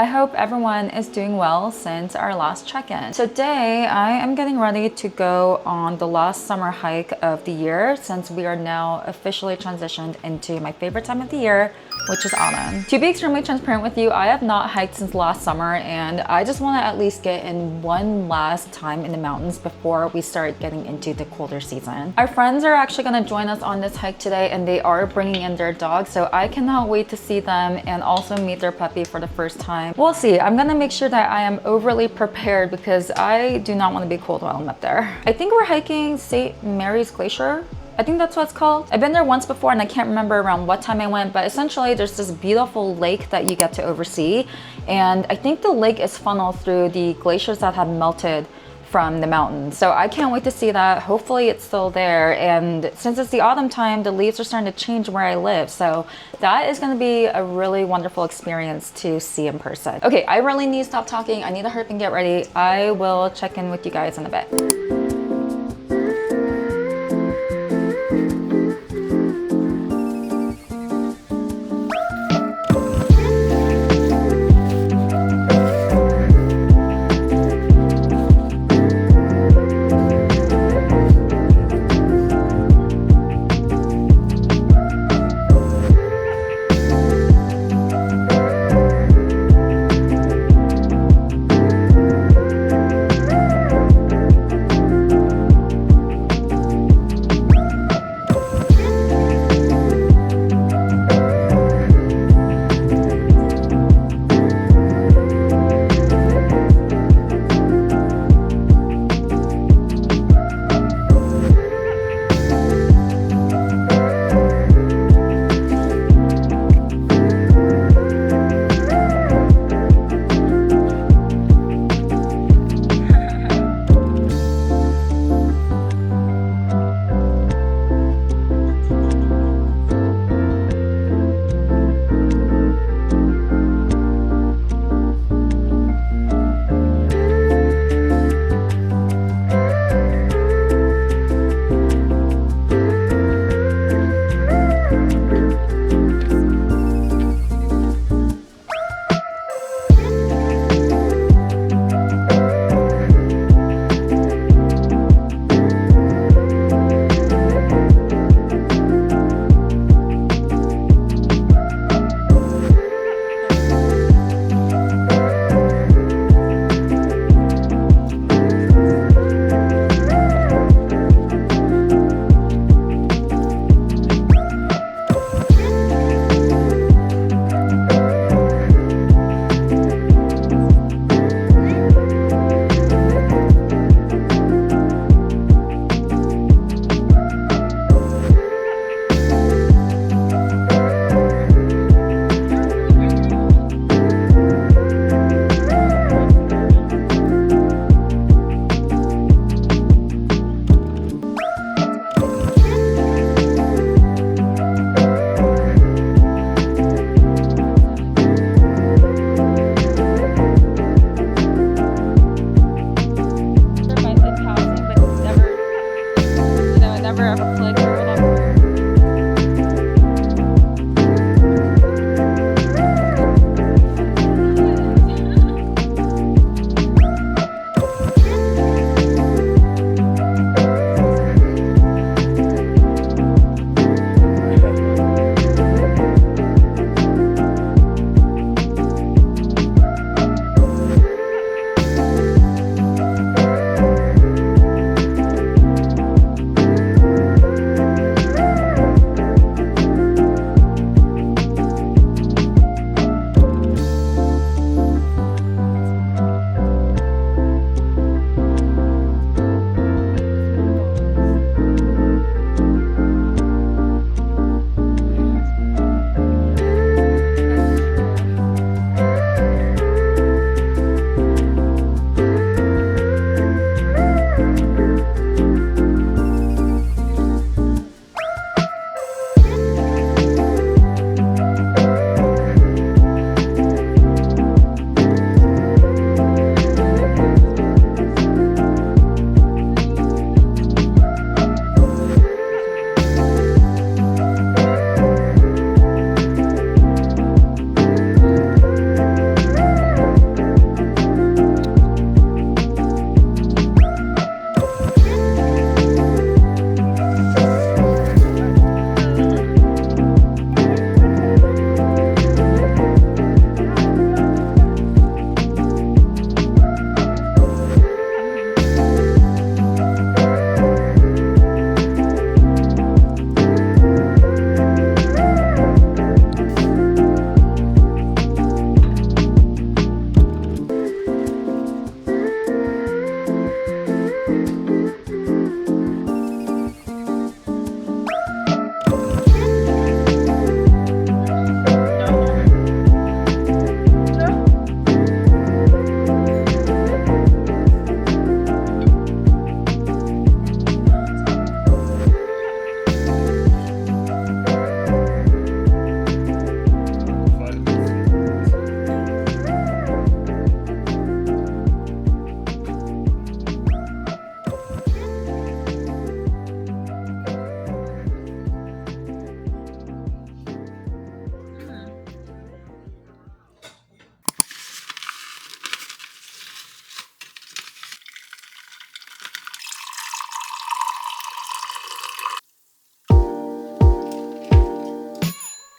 hope everyone is doing well since our last check-in. Today, I am getting ready to go on the last summer hike of the year since we are now officially transitioned into my favorite time of the year, which is autumn. To be extremely transparent with you, I have not hiked since last summer and I just want to at least get in one last time in the mountains before we start getting into the colder season. Our friends are actually going to join us on this hike today and they are bringing in their dogs, so I cannot wait to see them and also meet their puppy for the first time. We'll see. I'm going to make sure that I am overly prepared because I do not want to be cold while I'm up there. I think we're hiking St. Mary's Glacier. I think that's what it's called. I've been there once before and I can't remember around what time I went, but essentially there's this beautiful lake that you get to oversee. And I think the lake is funneled through the glaciers that have melted from the mountain. So I can't wait to see that. Hopefully it's still there. And since it's the autumn time, the leaves are starting to change where I live. So that is gonna be a really wonderful experience to see in person. Okay, I really need to stop talking. I need to hurry up and get ready. I will check in with you guys in a bit.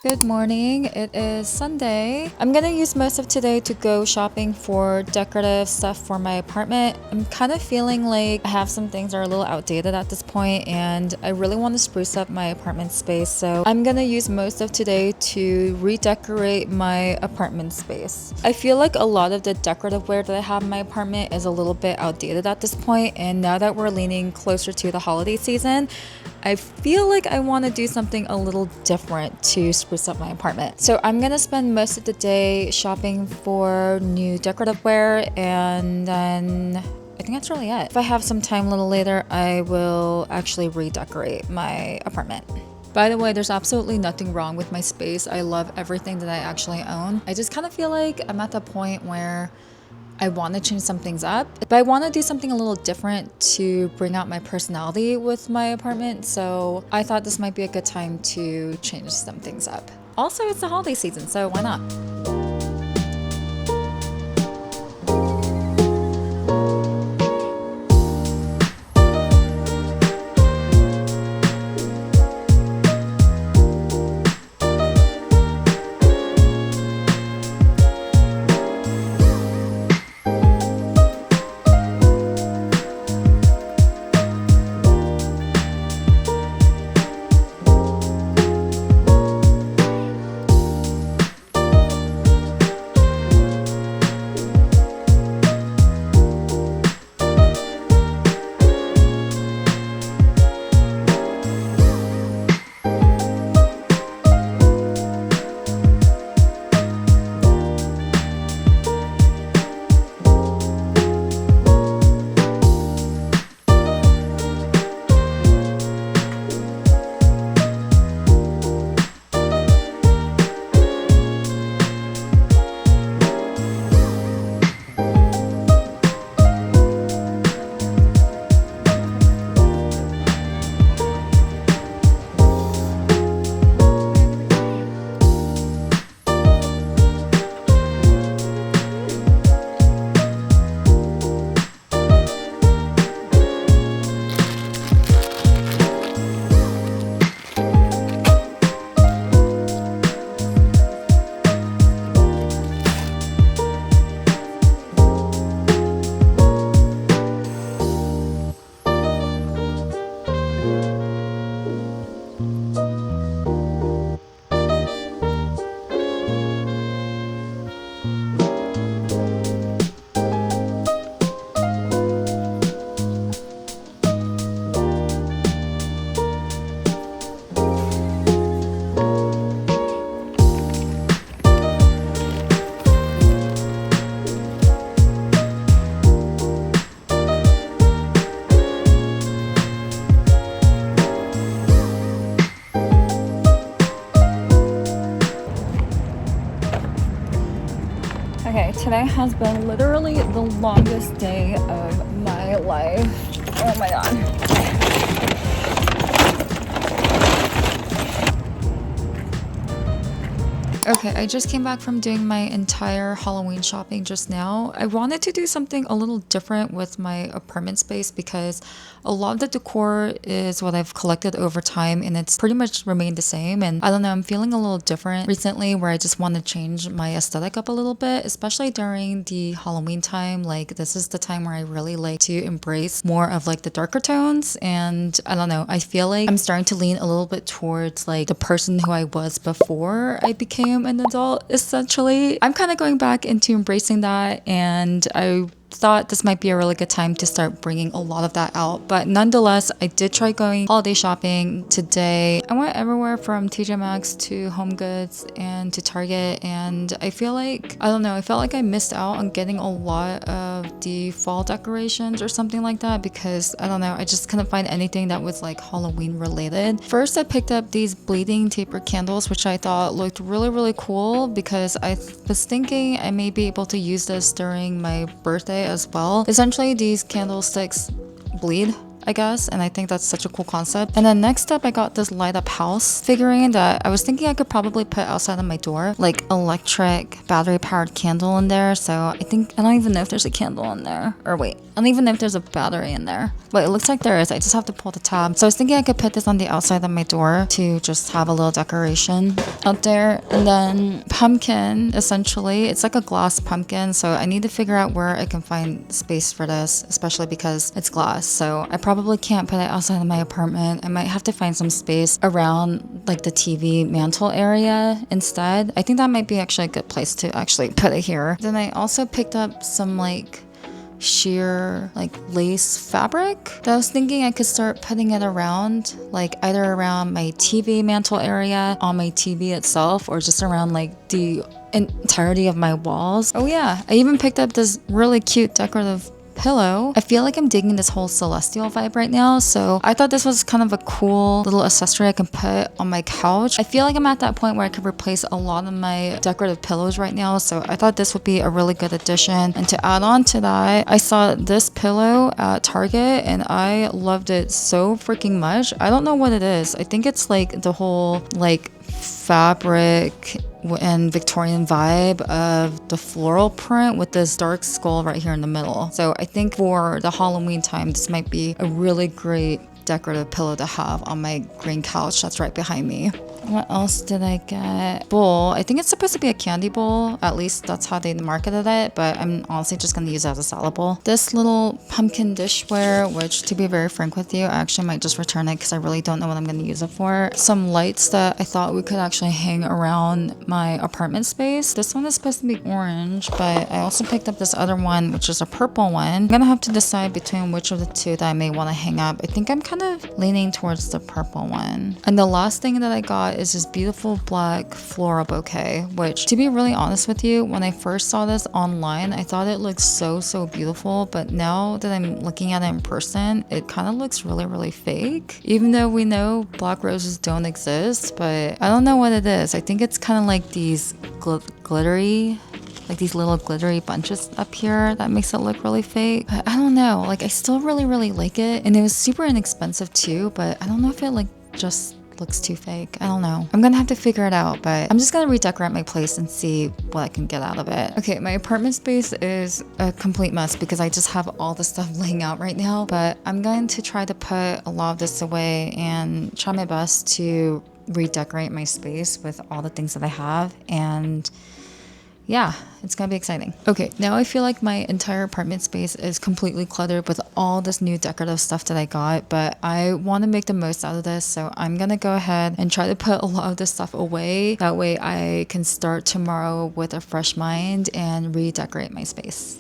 Good morning. It is Sunday. I'm gonna use most of today to go shopping for decorative stuff for my apartment. I'm kind of feeling like I have some things that are a little outdated at this point, and I really want to spruce up my apartment space. So I'm gonna use most of today to redecorate my apartment space. I feel like a lot of the decorative wear that I have in my apartment is a little bit outdated at this point, and now that we're leaning closer to the holiday season, I feel like I want to do something a little different to spruce up my apartment. So I'm gonna spend most of the day shopping for new decorative wear, and then I think that's really it. If I have some time a little later, I will actually redecorate my apartment. By the way, there's absolutely nothing wrong with my space. I love everything that I actually own. I just kind of feel like I'm at the point where I want to change some things up, but I want to do something a little different to bring out my personality with my apartment. So I thought this might be a good time to change some things up. Also, it's the holiday season, so why not? Okay, today has been literally the longest day of my life. Oh my god. Okay, I just came back from doing my entire Halloween shopping just now. I wanted to do something a little different with my apartment space because a lot of the decor is what I've collected over time and it's pretty much remained the same. And I don't know, I'm feeling a little different recently where I just want to change my aesthetic up a little bit, especially during the Halloween time. Like this is the time where I really like to embrace more of like the darker tones. And I don't know, I feel like I'm starting to lean a little bit towards like the person who I was before I became an adult, essentially. I'm kind of going back into embracing that, and I thought this might be a really good time to start bringing a lot of that out. But nonetheless, I did try going holiday shopping today. I went everywhere from TJ Maxx to Home Goods and to Target, and I feel like, I don't know, I felt like I missed out on getting a lot of the fall decorations or something like that because, I don't know, I just couldn't find anything that was like Halloween related. First, I picked up these bleeding taper candles, which I thought looked really cool because I was thinking I may be able to use this during my birthday as well. Essentially, these candlesticks bleed. I guess, and I think that's such a cool concept. And then next up, I got this light up house figurine that I was thinking I could probably put outside of my door, like electric battery powered candle in there. So I don't even know if there's a candle in there, or wait, I don't even know if there's a battery in there, but it looks like there is. I just have to pull the tab. So I was thinking I could put this on the outside of my door to just have a little decoration out there. And then pumpkin, essentially, it's like a glass pumpkin, so I need to figure out where I can find space for this, especially because it's glass. So I probably can't put it outside of my apartment. I might have to find some space around like the TV mantle area instead. I think that might be actually a good place to actually put it here. Then I also picked up some like sheer like lace fabric that I was thinking I could start putting it around, like either around my TV mantle area, on my TV itself, or just around like the entirety of my walls. Oh yeah, I even picked up this really cute decorative pillow. I feel like I'm digging this whole celestial vibe right now, so I thought this was kind of a cool little accessory I can put on my couch. I feel like I'm at that point where I could replace a lot of my decorative pillows right now, so I thought this would be a really good addition. And to add on to that, I saw this pillow at Target and I loved it so freaking much. I don't know what it is. I think it's like the whole like fabric and Victorian vibe of the floral print with this dark skull right here in the middle. So I think for the Halloween time, this might be a really great decorative pillow to have on my green couch that's right behind me. What else did I get? Bowl. I think it's supposed to be a candy bowl. At least that's how they marketed it, but I'm honestly just gonna use it as a salad bowl. This little pumpkin dishware, which to be very frank with you, I actually might just return it because I really don't know what I'm gonna use it for. Some lights that I thought we could actually hang around my apartment space. This one is supposed to be orange, but I also picked up this other one, which is a purple one. I'm gonna have to decide between which of the two that I may want to hang up. I think I'm kind of leaning towards the purple one. And the last thing that I got is this beautiful black floral bouquet, which to be really honest with you, when I first saw this online, I thought it looked so beautiful, but now that I'm looking at it in person, it kind of looks really fake, even though we know black roses don't exist. But I don't know what it is. I think it's kind of like these glittery, like these little glittery bunches up here that makes it look really fake. But I don't know, like I still really like it, and it was super inexpensive too, but I don't know if it like just looks too fake. I don't know. I'm gonna have to figure it out, but I'm just gonna redecorate my place and see what I can get out of it. Okay, my apartment space is a complete mess because I just have all the stuff laying out right now, but I'm going to try to put a lot of this away and try my best to redecorate my space with all the things that I have. And yeah, it's gonna be exciting. Okay, now I feel like my entire apartment space is completely cluttered with all this new decorative stuff that I got, but I want to make the most out of this, so I'm gonna go ahead and try to put a lot of this stuff away. That way I can start tomorrow with a fresh mind and redecorate my space.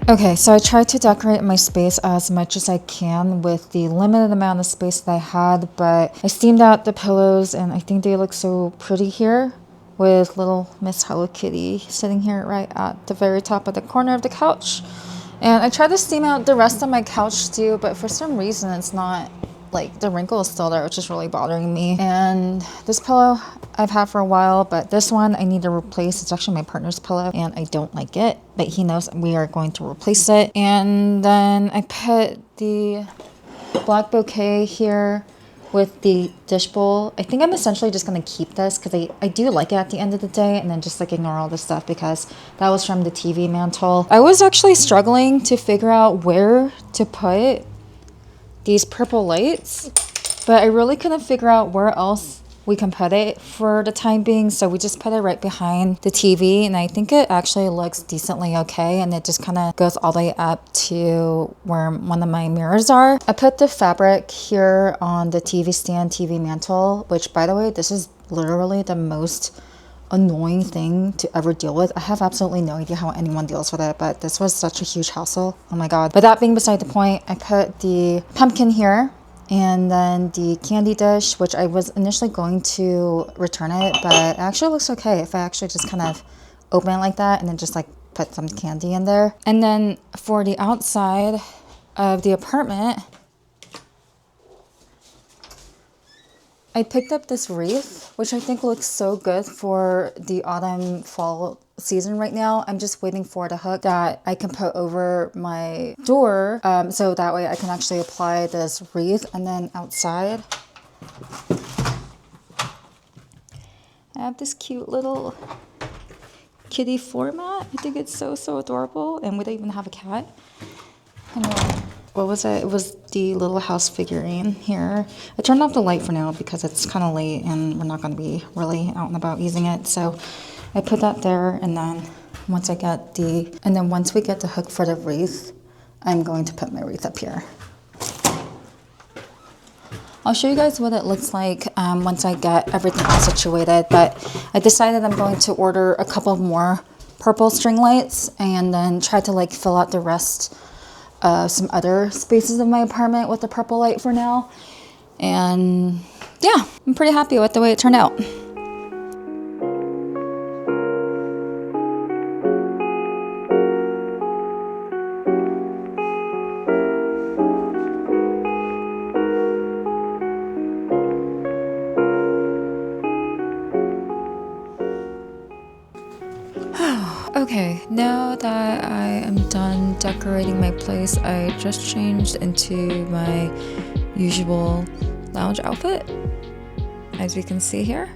Okay, so I tried to decorate my space as much as I can with the limited amount of space that I had, but I steamed out the pillows and I think they look so pretty here with little Miss Hello Kitty sitting here right at the very top of the corner of the couch. And I tried to steam out the rest of my couch too, but for some reason it's not, like the wrinkle is still there, which is really bothering me. And this pillow I've had for a while, but this one I need to replace. It's actually my partner's pillow and I don't like it, but he knows we are going to replace it. And then I put the black bouquet here with the dish bowl. I think I'm essentially just gonna keep this because I do like it at the end of the day, and then just like ignore all this stuff because that was from the TV mantle. I was actually struggling to figure out where to put these purple lights, but I really couldn't figure out where else we can put it for the time being, so we just put it right behind the TV, and I think it actually looks decently okay, and it just kind of goes all the way up to where one of my mirrors are. I put the fabric here on the TV stand, TV mantle, which by the way, this is literally the most annoying thing to ever deal with. I have absolutely no idea how anyone deals with it, but this was such a huge hassle. Oh my god. But that being beside the point, I put the pumpkin here and then the candy dish, which I was initially going to return it, but it actually looks okay if I actually just kind of open it like that and then just like put some candy in there. And then for the outside of the apartment, I picked up this wreath, which I think looks so good for the autumn fall season right now. I'm just waiting for the hook that I can put over my door, so that way I can actually apply this wreath. And then outside, I have this cute little kitty floor mat. I think it's so adorable, and we don't even have a cat. And what was it? It was the little house figurine here. I turned off the light for now because it's kind of late and we're not going to be really out and about using it. So I put that there, and then once we get the hook for the wreath, I'm going to put my wreath up here. I'll show you guys what it looks like once I get everything all situated, but I decided I'm going to order a couple more purple string lights and then try to like fill out the rest some other spaces of my apartment with the purple light for now. And yeah, I'm pretty happy with the way it turned out. Okay, now that I am done decorating my place, I just changed into my usual lounge outfit, as you can see here.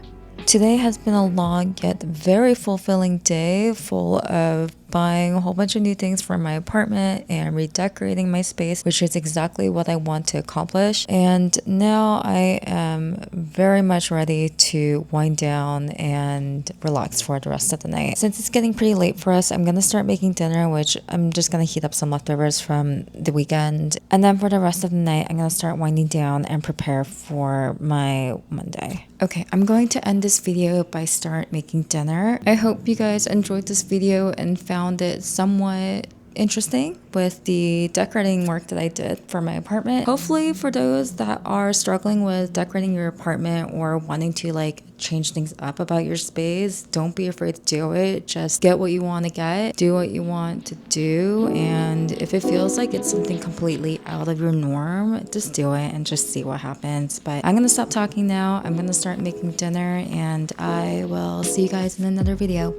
Today has been a long yet very fulfilling day, full of buying a whole bunch of new things for my apartment and redecorating my space, which is exactly what I want to accomplish. And now I am very much ready to wind down and relax for the rest of the night. Since it's getting pretty late for us, I'm gonna start making dinner, which I'm just gonna heat up some leftovers from the weekend. And then for the rest of the night, I'm gonna start winding down and prepare for my Monday. Okay, I'm going to end this video by start making dinner. I hope you guys enjoyed this video and found it somewhat interesting with the decorating work that I did for my apartment. Hopefully for those that are struggling with decorating your apartment or wanting to like change things up about your space, don't be afraid to do it. Just get what you want to get, do what you want to do, and if it feels like it's something completely out of your norm, just do it and just see what happens. But I'm gonna stop talking now. I'm gonna start making dinner, and I will see you guys in another video.